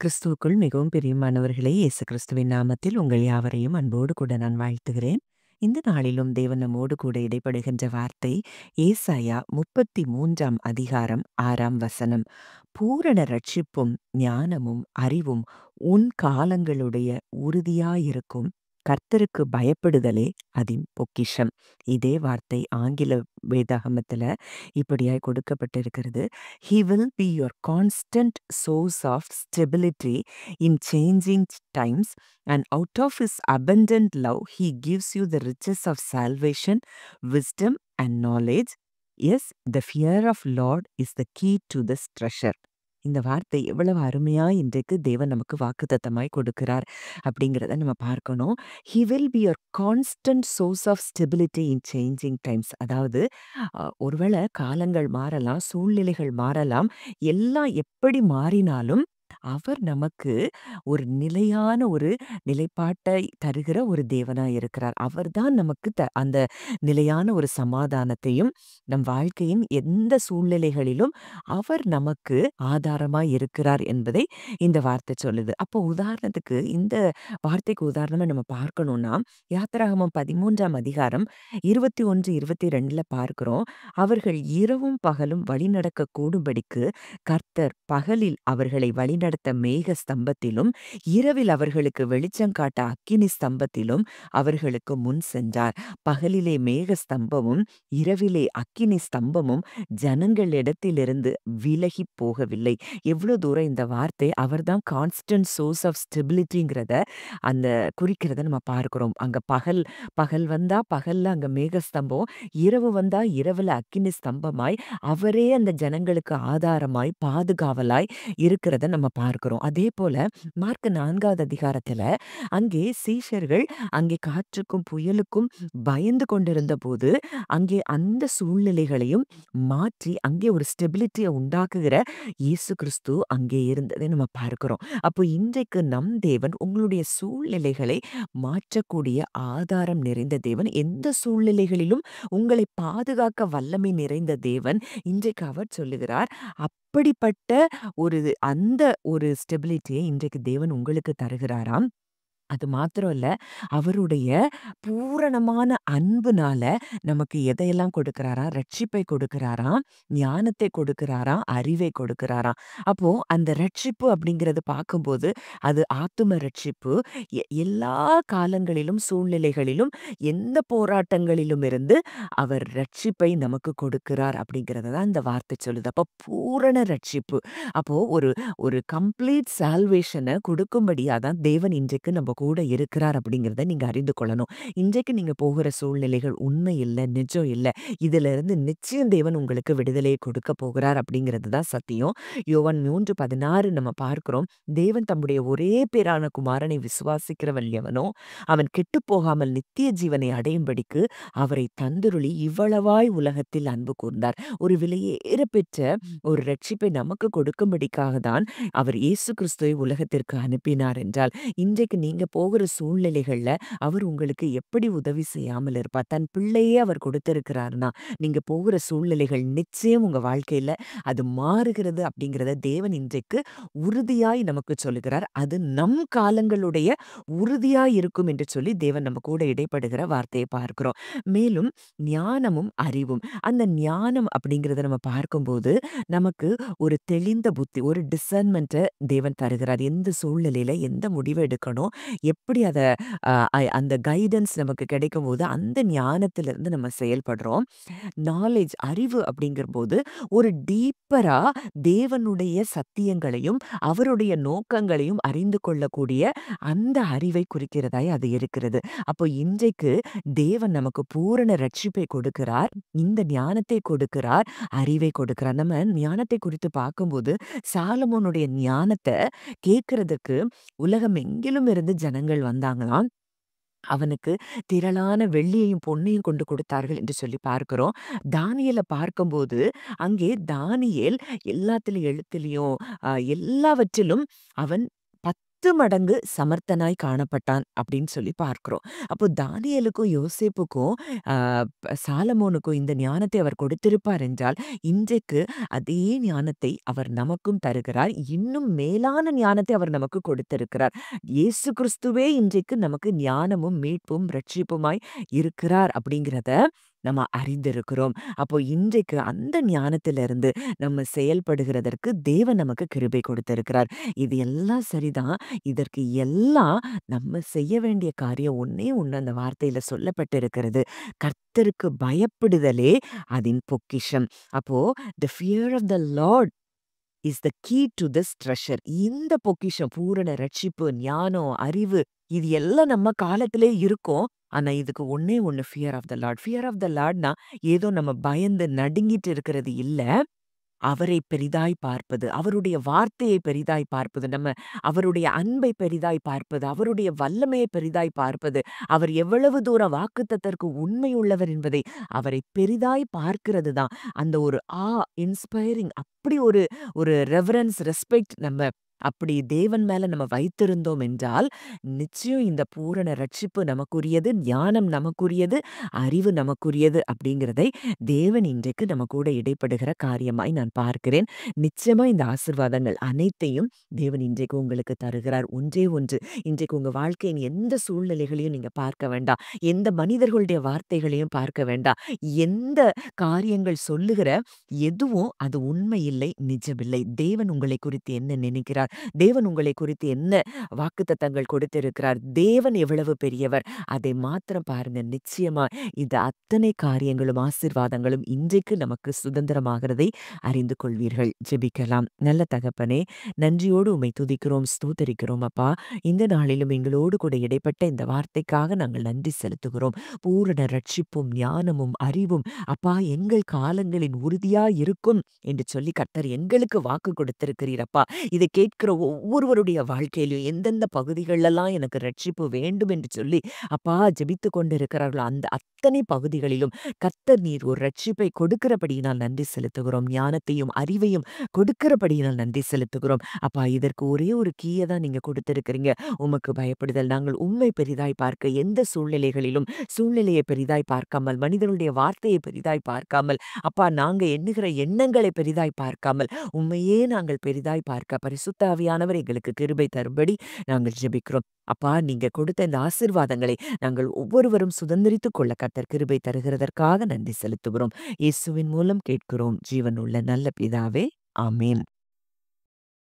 கிறிஸ்துவுக்குள் மிகவும் பிரியமானவர்களே, இயேசு கிறிஸ்துவின் நாமத்தில் உங்கள் யாவரையும் அன்போடு கூட நான் வாழ்த்துகிறேன். இந்த நாளிலும் தேவன் நம்மோடு கூட இடைப்படுகின்ற வார்த்தை ஏசாயா 33ஆம் அதிகாரம் 6ஆம் வசனம். பூரண ரட்சிப்பும் ஞானமும் அறிவும் உன் காலங்களுடைய உறுதியாயிருக்கும். கர்த்தருக்கு பயப்படுதலே அதின் பொக்கிஷம். இதே வார்த்தை ஆங்கில வேதாகமத்துல இப்படியாய் கொடுக்கப்பட்டிருக்கிறது. He will be your constant source of stability in changing times, and out of his abundant love, he gives you the riches of salvation, wisdom, and knowledge. Yes, the fear of Lord is the key to this treasure. இந்த வார்த்தை எவ்வளவு அருமையா இன்றைக்கு தேவன் நமக்கு வாக்குத்தத்தமாய் கொடுக்கிறார் அப்படிங்கிறத நம்ம பார்க்கணும். He will be your constant source of stability in changing times. அதாவது ஒருவேளை காலங்கள் மாறலாம், சூழ்நிலைகள் மாறலாம். எல்லாம் எப்படி மாறினாலும் அவர் நமக்கு ஒரு நிலையான ஒரு நிலைப்பாட்டை தருகிற ஒரு தேவனாய் இருக்கிறார். அவர்தான் நமக்கு அந்த நிலையான ஒரு சமாதானத்தையும், நம் வாழ்க்கையின் எந்த சூழ்நிலைகளிலும் அவர் நமக்கு ஆதாரமாய் இருக்கிறார் என்பதை இந்த வார்த்தை சொல்லுது. அப்போ உதாரணத்துக்கு இந்த வார்த்தைக்கு உதாரணமா நம்ம பார்க்கணும்னா, யாத்திராகமம் 13ஆம் அதிகாரம் 21, 22ல பார்க்கிறோம். அவர்கள் இரவும் பகலும் வழிநடக்க கூடும்படிக்கு கர்த்தர் பகலில் அவர்களை வழிநடத்த மேக ஸ்தம்பத்திலும், இரவில் அவர்களுக்கு வெளிச்சம் காட்ட அக்கினி ஸ்தம்பத்திலும் அவர்களுக்கு முன் சென்றார். பகலிலே மேக ஸ்தம்பமும் இரவிலே அக்கினி ஸ்தம்பமும் ஜனங்களிடத்திலிருந்து விலகி போகவில்லை. எவ்வளவு தூரம் இந்த வார்த்தை அவர்தான் கான்ஸ்டன்ட் சோர்ஸ் ஆஃப் ஸ்டெபிலிட்டிங்கிறத அந்த குறிக்கிறத நம்ம பார்க்கிறோம். அங்க பகல் வந்தா பகல்ல அங்க மேக ஸ்தம்பம், இரவு வந்தா இரவுல அக்கினி ஸ்தம்பமாய் அவரே அந்த ஜனங்களுக்கு ஆதாரமாய் பாதுகாவலாய் இருக்கிறத நம்ம பார்க்கிறோம். அதே போல மார்க் 4வது அதிகாரத்துல அங்கே சீஷர்கள் அங்கே காற்றுக்கும் புயலுக்கும் பயந்து கொண்டிருந்த போது அங்கே அந்த சூழ்நிலைகளையும் மாற்றி அங்கே ஒரு ஸ்டெபிலிட்டியை உண்டாக்குகிற இயேசு கிறிஸ்து அங்கே இருந்ததை நம்ம பார்க்கிறோம். அப்போ இன்றைக்கு நம் தேவன் உங்களுடைய சூழ்நிலைகளை மாற்றக்கூடிய ஆதாரம் நிறைந்த தேவன். எந்த சூழ்நிலைகளிலும் உங்களை பாதுகாக்க வல்லமை நிறைந்த தேவன். இன்றைக்கு அவர் சொல்லுகிறார், அப்படிப்பட்ட அந்த ஒரு ஸ்டெபிலிட்டியை இன்றைக்கு தேவன் உங்களுக்கு தருகிறாராம். அது மாத்திரம் இல்ல, அவருடைய பூரணமான அன்புனால நமக்கு எதையெல்லாம் கொடுக்கிறாராம்? ரட்சிப்பை கொடுக்கிறாராம், ஞானத்தை கொடுக்கிறாராம், அறிவை கொடுக்கிறாராம். அப்போ அந்த ரட்சிப்பு அப்படிங்கிறது பார்க்கும்போது அது ஆத்தும ரட்சிப்பு. எல்லா காலங்களிலும் சூழ்நிலைகளிலும் எந்த போராட்டங்களிலும் இருந்து அவர் ரட்சிப்பை நமக்கு கொடுக்கிறார் அப்படிங்கிறத தான் இந்த வார்த்தை சொல்லுது. அப்போ பூரண ரட்சிப்பு. அப்போ ஒரு ஒரு கம்ப்ளீட் சால்வேஷனை கொடுக்கும்படியா தான் தேவன் இன்றைக்கு நம்ம கூட இருக்கிறார் அப்படிங்கிறத நீங்க அறிந்து கொள்ளணும். இன்றைக்கு நீங்க போகிற சூழ்நிலைகள் உண்மை இல்ல, நிஜம் இல்ல. இதுல இருந்து நிச்சயம் தேவன் உங்களுக்கு விடுதலையை கொடுக்க போகிறார் அப்படிங்கிறது தான் சத்தியம். யோவான் 3:16 நம்ம பார்க்கிறோம். தேவன் தம்முடைய ஒரே பேரான குமாரனை விசுவாசிக்கிறவன் எவனோ அவன் கெட்டுப் போகாமல் நித்திய ஜீவனை அடையும்படிக்கு அவரை தந்தருளி இவ்வளவாய் உலகத்தில் அன்பு கூர்ந்தார். ஒரு விலையேற பெற்ற ஒரு ரட்சிப்பை நமக்கு கொடுக்கும்படிக்காக தான் அவர் இயேசு கிறிஸ்துவை உலகத்திற்கு அனுப்பினார் என்றால், இன்றைக்கு நீங்க போகிற சூழ்நிலைகள்ல அவர் உங்களுக்கு எப்படி உதவி செய்யாமல் இருப்பார்? தன் பிள்ளையே அவர் கொடுத்திருக்கிறார்னா, நீங்க போகிற சூழ்நிலைகள் நிச்சயம் உங்க வாழ்க்கையில அது மாறுகிறது அப்படிங்கிறத தேவன் இன்றைக்கு உறுதியாய் நமக்கு சொல்லுகிறார். அது நம் காலங்களுடைய உறுதியாய் இருக்கும் என்று சொல்லி தேவன் நம்ம கூட இடைப்படுகிற வார்த்தையை பார்க்கிறோம். மேலும் ஞானமும் அறிவும். அந்த ஞானம் அப்படிங்கிறத நம்ம பார்க்கும்போது நமக்கு ஒரு தெளிந்த புத்தி, ஒரு டிசர்ன்மெண்ட்டை தேவன் தருகிறார். எந்த சூழ்நிலையில எந்த முடிவு எடுக்கணும், எப்படி அந்த கைடன்ஸ் நமக்கு கிடைக்கும்போது அந்த ஞானத்திலிருந்து நம்ம செயல்படுறோம். நாலேட்ஜ், அறிவு அப்படிங்கிறபோது ஒரு டீப்பரா தேவனுடைய சத்தியங்களையும் அவருடைய நோக்கங்களையும் அறிந்து கொள்ளக்கூடிய அந்த அறிவை குறிக்கிறதாய் அது இருக்கிறது. அப்போ இன்றைக்கு தேவன் நமக்கு பூரண ரட்சிப்பை கொடுக்கிறார், இந்த ஞானத்தை கொடுக்கிறார், அறிவை கொடுக்கிறார். நம்ம ஞானத்தை குறித்து பார்க்கும்போது சாலமோனுடைய ஞானத்தை கேட்கறதுக்கு உலகம் எங்கிலும் இருந்து ஜனங்கள் வந்தாங்களாம். அவனுக்கு திரளான வெள்ளியையும் பொன்னையும் கொண்டு கொடுத்தார்கள் என்று சொல்லி பார்க்கிறோம். தானியேல பார்க்கும்போது அங்கே தானியேல் எல்லாத்திலும் எழுத்திலையும் எல்லாவற்றிலும் அவன் மடங்கு சமர்த்தனாய் காணப்பட்டான் அப்படின்னு சொல்லி பார்க்கிறோம். அப்போ தானியேலுக்கும், யோசேப்புக்கும், ஆ சாலமோனுக்கும் இந்த ஞானத்தை அவர் கொடுத்திருப்பார் என்றால், இன்றைக்கு அதே ஞானத்தை அவர் நமக்கும் தருகிறார். இன்னும் மேலான ஞானத்தை அவர் நமக்கு கொடுத்திருக்கிறார். இயேசு கிறிஸ்துவே இன்றைக்கு நமக்கு ஞானமும், மீட்பும், ரட்சிப்புமாய் இருக்கிறார் அப்படிங்கிறத நம்ம அறிந்திருக்கிறோம். அப்போ இன்றைக்கு அந்த ஞானத்திலிருந்து நம்ம செயல்படுகிறதற்கு தேவன் நமக்கு கிருபை கொடுத்திருக்கிறார். இது எல்லாம் சரிதான். இதற்கு எல்லாம் நம்ம செய்ய வேண்டிய காரியம் ஒண்ணே ஒண்ணு அந்த வார்த்தையில சொல்லப்பட்டிருக்கிறது. கர்த்தருக்கு பயப்படுதலே அதின் பொக்கிஷம். அப்போ "the fear of the Lord is the key to this treasure." இந்த பொக்கிஷம் பூரண ரட்சிப்பு, ஞானம், அறிவு இது எல்லாம் நம்ம காலத்திலே இருக்கும். ஆனா இதுக்கு ஒண்ணே ஒண்ணு fear of the Lord. Fear of the லார்ட்னா ஏதோ நம்ம பயந்து நடுங்கிட்டு இருக்கிறது இல்ல. அவரை பெரிதாய் பார்ப்பது, அவருடைய வார்த்தையை பெரிதாய் பார்ப்பது, அவருடைய அன்பை பெரிதாய் பார்ப்பது, அவருடைய வல்லமையை பெரிதாய் பார்ப்பது, அவர் எவ்வளவு தூரம் வாக்குத்தத்தற்கு உண்மையுள்ளவர் என்பதை அவரை பெரிதாய் பார்க்கிறது தான். அந்த ஒரு இன்ஸ்பைரிங் அப்படி ஒரு ஒரு ரெவரன்ஸ், ரெஸ்பெக்ட் நம்ம அப்படி தேவன் மேல நம்ம வைத்திருந்தோம் என்றால், நிச்சயம் இந்த பூரண ரட்சிப்பு நமக்குரியது, ஞானம் நமக்குரியது, அறிவு நமக்குரியது அப்படிங்கிறதை தேவன் இன்றைக்கு நம்ம கூட இடைப்படுகிற காரியமாய் நான் பார்க்கிறேன். நிச்சயமா இந்த ஆசீர்வாதங்கள் அனைத்தையும் தேவன் இன்றைக்கு உங்களுக்கு தருகிறார். ஒன்றே ஒன்று, இன்றைக்கு உங்க வாழ்க்கையின் எந்த சூழ்நிலைகளையும் நீங்க பார்க்க வேண்டாம். எந்த மனிதர்களுடைய வார்த்தைகளையும் பார்க்க வேண்டாம். எந்த காரியங்கள் சொல்லுகிற எதுவும் அது உண்மை இல்லை, நிஜமில்லை. தேவன் உங்களை குறித்து என்ன நினைக்கிறார்? தேவன் உங்களை குறித்து என்ன வாக்குத்தத்தங்கள் கொடுத்திருக்கிறார்? தேவன் எவ்வளவு பெரியவர்? அதை மாத்திரம் பாருங்க. நிச்சயமா இந்த அத்தனை காரியங்களும், ஆசீர்வாதங்களும் இன்றைக்கு நமக்கு சுதந்திரமாகிறதை அறிந்து கொள்வீர்கள். ஜெபிக்கலாம். நல்ல தகப்பனே, நன்றியோடு உம்மை துதிக்கிறோம், ஸ்தோத்தரிக்கிறோம் அப்பா. இந்த நாளிலும் எங்களோடு கூட இடைப்பட்ட இந்த வார்த்தைக்காக நாங்கள் நன்றி செலுத்துகிறோம். பூரண ரட்சிப்பும், ஞானமும், அறிவும் அப்பா எங்கள் காலங்களின் உறுதியா இருக்கும் என்று சொல்லி கர்த்தர் எங்களுக்கு வாக்கு கொடுத்திருக்கிறீர் அப்பா. இதை கேட்கிற ஒவ்வொருவருடைய வாழ்க்கையிலும் எந்தெந்த பகுதிகளெல்லாம் எனக்கு ரட்சிப்பு வேண்டும் என்று சொல்லி அப்பா ஜெபித்துக் கொண்டிருக்கிறார்களோ அந்த அத்தனை பகுதிகளிலும் கர்த்தர் நீர் ஒரு ரட்சிப்பை கொடுக்கிறபடியினால் நன்றி செலுத்துகிறோம். ஞானத்தையும் அறிவையும் கொடுக்கிறபடியினால் நன்றி செலுத்துகிறோம். அப்பா இதற்கு ஒரே ஒரு கீயை தான் நீங்க கொடுத்திருக்கிறீங்க. உமக்கு பயப்படுதல். நாங்கள் உம்மை பெரிதாய் பார்க்க எந்த சூழ்நிலைகளிலும் சூழ்நிலையை பெரிதாய் பார்க்காமல், மனிதனுடைய வார்த்தையை பெரிதாய் பார்க்காமல், அப்பா நாங்க எண்ணுகிற எண்ணங்களை பெரிதாய் பார்க்காமல், உம்மையே நாங்கள் பெரிதாய் பார்க்க பரிசுத்த ஆவியானவர் எங்களுக்கு கிருபை தரும்படி நாங்கள் ஜெபிக்கிறோம். அப்பா நீங்க கொடுத்த இந்த ஆசீர்வாதங்களை நாங்கள் ஒவ்வொருவரும் சுதந்திரித்துக் கொள்ள கர்த்தர் கிருபை தருகிறதற்காக நன்றி செலுத்துகிறோம். இயேசுவின் மூலம் கேட்கிறோம் ஜீவனுள்ள நல்ல பிதாவே. ஆமென்.